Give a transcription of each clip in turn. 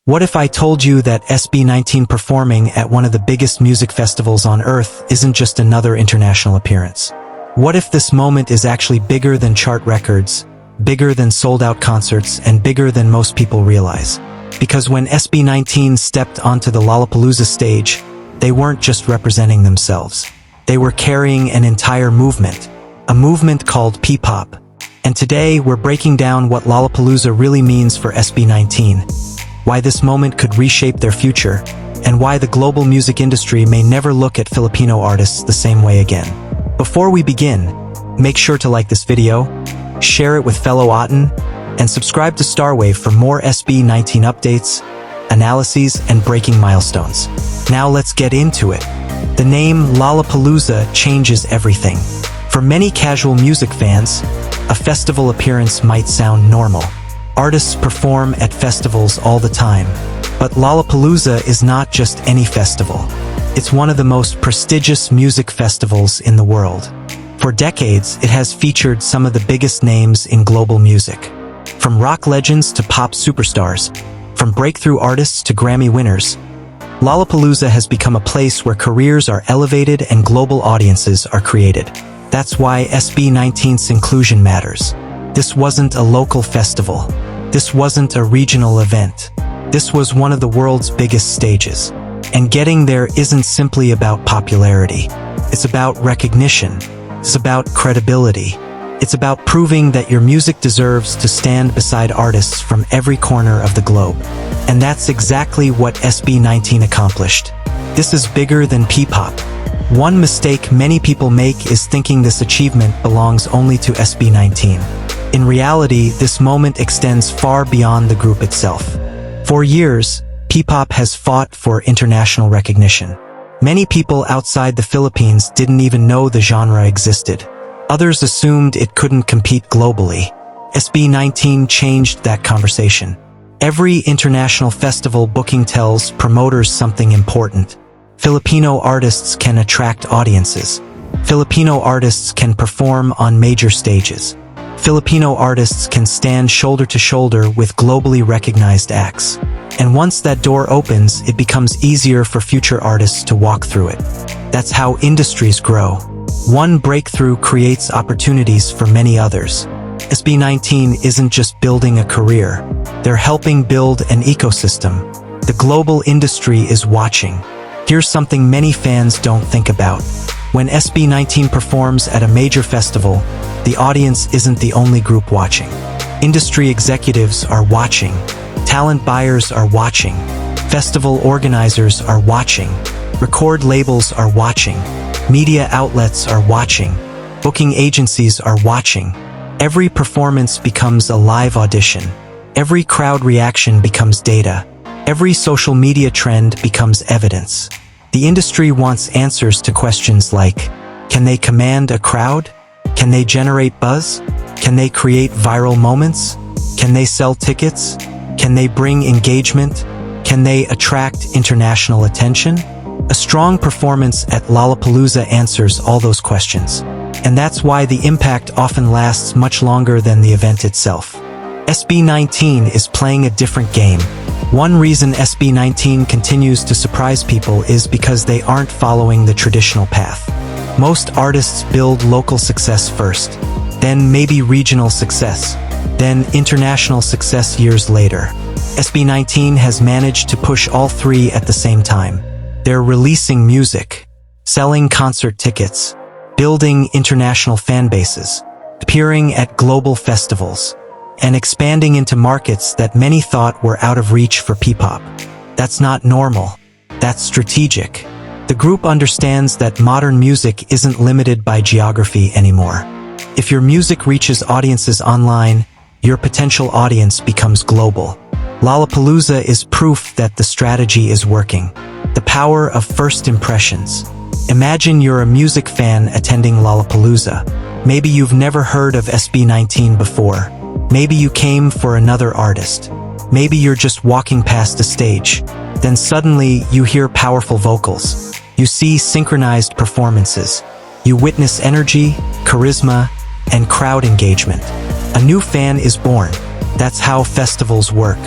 What if I told you that SB19 performing at one of the biggest music festivals on Earth isn't just another international appearance? What if this moment is actually bigger than chart records, bigger than sold-out concerts, and bigger than most people realize? Because when SB19 stepped onto the Lollapalooza stage, they weren't just representing themselves. They were carrying an entire movement, a movement called P-pop. And today, we're breaking down what Lollapalooza really means for SB19, why this moment could reshape their future, and why the global music industry may never look at Filipino artists the same way again. Before we begin, make sure to like this video, share it with fellow Otten, and subscribe to Starwave for more SB19 updates, analyses, and breaking milestones. Now let's get into it. The name Lollapalooza changes everything. For many casual music fans, a festival appearance might sound normal. Artists perform at festivals all the time. But Lollapalooza is not just any festival. It's one of the most prestigious music festivals in the world. For decades, it has featured some of the biggest names in global music. From rock legends to pop superstars, from breakthrough artists to Grammy winners, Lollapalooza has become a place where careers are elevated and global audiences are created. That's why SB19's inclusion matters. This wasn't a local festival. This wasn't a regional event. This was one of the world's biggest stages. And getting there isn't simply about popularity. It's about recognition. It's about credibility. It's about proving that your music deserves to stand beside artists from every corner of the globe. And that's exactly what SB19 accomplished. This is bigger than P-pop. One mistake many people make is thinking this achievement belongs only to SB19. In reality, this moment extends far beyond the group itself. For years, P-pop has fought for international recognition. Many people outside the Philippines didn't even know the genre existed. Others assumed it couldn't compete globally. SB19 changed that conversation. Every international festival booking tells promoters something important. Filipino artists can attract audiences. Filipino artists can perform on major stages. Filipino artists can stand shoulder to shoulder with globally recognized acts. And once that door opens, it becomes easier for future artists to walk through it. That's how industries grow. One breakthrough creates opportunities for many others. SB19 isn't just building a career. They're helping build an ecosystem. The global industry is watching. Here's something many fans don't think about. When SB19 performs at a major festival, the audience isn't the only group watching. Industry executives are watching. Talent buyers are watching. Festival organizers are watching. Record labels are watching. Media outlets are watching. Booking agencies are watching. Every performance becomes a live audition. Every crowd reaction becomes data. Every social media trend becomes evidence. The industry wants answers to questions like, can they command a crowd? Can they generate buzz? Can they create viral moments? Can they sell tickets? Can they bring engagement? Can they attract international attention? A strong performance at Lollapalooza answers all those questions. And that's why the impact often lasts much longer than the event itself. SB19 is playing a different game. One reason SB19 continues to surprise people is because they aren't following the traditional path. Most artists build local success first, then maybe regional success, then international success years later. SB19 has managed to push all three at the same time. They're releasing music, selling concert tickets, building international fan bases, appearing at global festivals, and expanding into markets that many thought were out of reach for P-pop. That's not normal. That's strategic. The group understands that modern music isn't limited by geography anymore. If your music reaches audiences online, your potential audience becomes global. Lollapalooza is proof that the strategy is working. The power of first impressions. Imagine you're a music fan attending Lollapalooza. Maybe you've never heard of SB19 before. Maybe you came for another artist. Maybe you're just walking past a stage. Then suddenly you hear powerful vocals. You see synchronized performances. You witness energy, charisma, and crowd engagement. A new fan is born. That's how festivals work.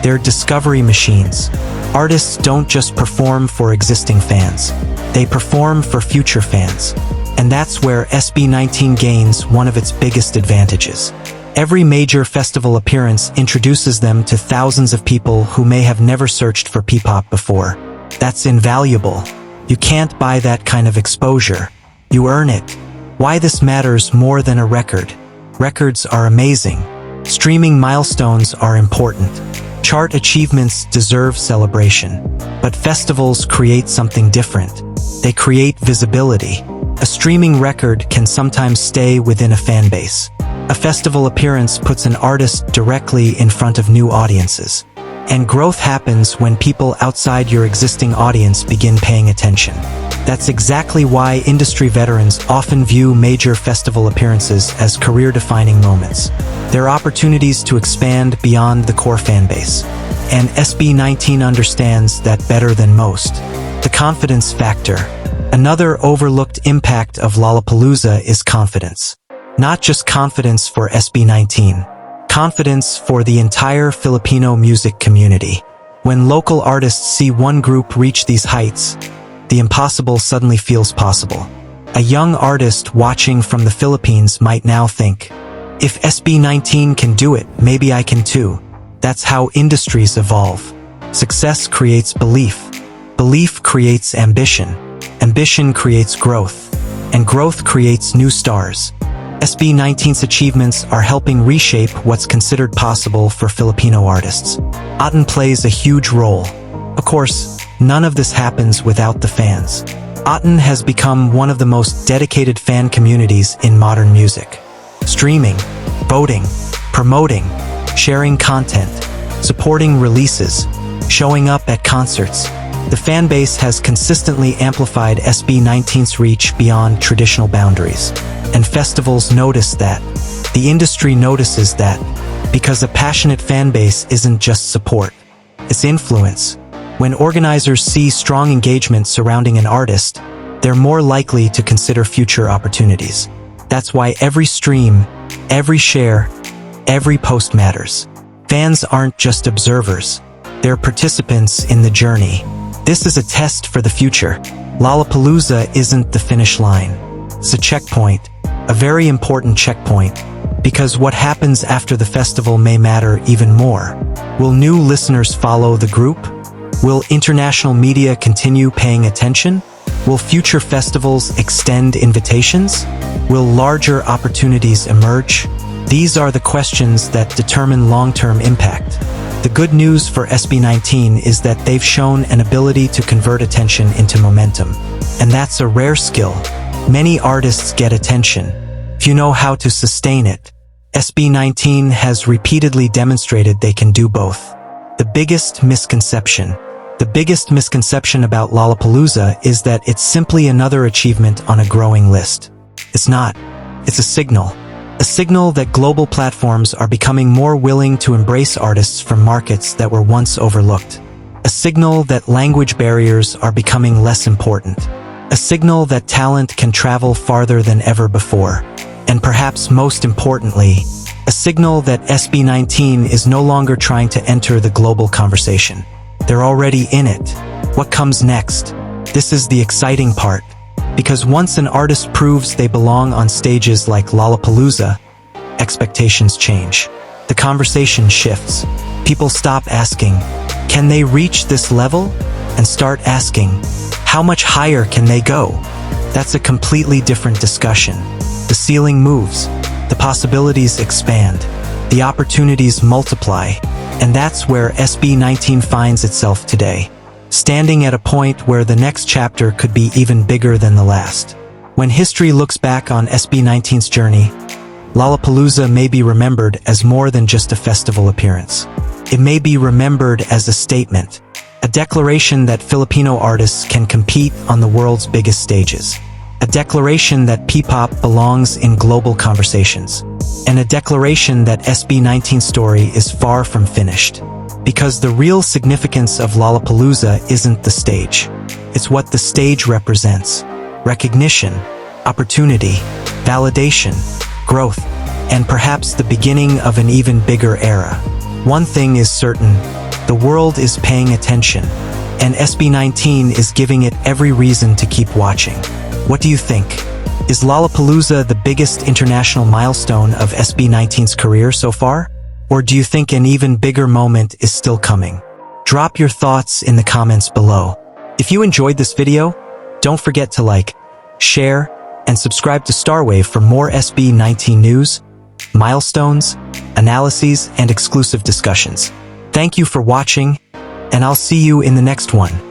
They're discovery machines. Artists don't just perform for existing fans. They perform for future fans. And that's where SB19 gains one of its biggest advantages. Every major festival appearance introduces them to thousands of people who may have never searched for P-pop before. That's invaluable. You can't buy that kind of exposure. You earn it. Why this matters more than a record. Records are amazing. Streaming milestones are important. Chart achievements deserve celebration. But festivals create something different. They create visibility. A streaming record can sometimes stay within a fan base. A festival appearance puts an artist directly in front of new audiences. And growth happens when people outside your existing audience begin paying attention. That's exactly why industry veterans often view major festival appearances as career-defining moments. They're opportunities to expand beyond the core fan base. And SB19 understands that better than most. The confidence factor. Another overlooked impact of Lollapalooza is confidence. Not just confidence for SB19. Confidence for the entire Filipino music community. When local artists see one group reach these heights, the impossible suddenly feels possible. A young artist watching from the Philippines might now think, if SB19 can do it, maybe I can too. That's how industries evolve. Success creates belief. Belief creates ambition. Ambition creates growth. And growth creates new stars. SB19's achievements are helping reshape what's considered possible for Filipino artists. Aten plays a huge role. Of course, none of this happens without the fans. Aten has become one of the most dedicated fan communities in modern music. Streaming, voting, promoting, sharing content, supporting releases, showing up at concerts. The fan base has consistently amplified SB19's reach beyond traditional boundaries. And festivals notice that. The industry notices that. Because a passionate fan base isn't just support. It's influence. When organizers see strong engagement surrounding an artist, they're more likely to consider future opportunities. That's why every stream, every share, every post matters. Fans aren't just observers. They're participants in the journey. This is a test for the future. Lollapalooza isn't the finish line. It's a checkpoint, a very important checkpoint, because what happens after the festival may matter even more. Will new listeners follow the group? Will international media continue paying attention? Will future festivals extend invitations? Will larger opportunities emerge? These are the questions that determine long-term impact. The good news for SB19 is that they've shown an ability to convert attention into momentum. And that's a rare skill. Many artists get attention. If you know how to sustain it, SB19 has repeatedly demonstrated they can do both. The biggest misconception about Lollapalooza is that it's simply another achievement on a growing list. It's not. It's a signal. A signal that global platforms are becoming more willing to embrace artists from markets that were once overlooked. A signal that language barriers are becoming less important. A signal that talent can travel farther than ever before. And perhaps most importantly, a signal that SB19 is no longer trying to enter the global conversation. They're already in it. What comes next? This is the exciting part. Because once an artist proves they belong on stages like Lollapalooza, expectations change. The conversation shifts. People stop asking, can they reach this level? And start asking, how much higher can they go? That's a completely different discussion. The ceiling moves. The possibilities expand. The opportunities multiply. And that's where SB19 finds itself today. Standing at a point where the next chapter could be even bigger than the last. When history looks back on SB19's journey, Lollapalooza may be remembered as more than just a festival appearance. It may be remembered as a statement, a declaration that Filipino artists can compete on the world's biggest stages. A declaration that P-pop belongs in global conversations. And a declaration that SB19's story is far from finished. Because the real significance of Lollapalooza isn't the stage. It's what the stage represents. Recognition, opportunity, validation, growth, and perhaps the beginning of an even bigger era. One thing is certain, The world is paying attention, and SB19 is giving it every reason to keep watching. What do you think? Is Lollapalooza the biggest international milestone of SB19's career so far? Or do you think an even bigger moment is still coming? Drop your thoughts in the comments below. If you enjoyed this video, don't forget to like, share, and subscribe to Starwave for more SB19 news, milestones, analyses, and exclusive discussions. Thank you for watching, and I'll see you in the next one.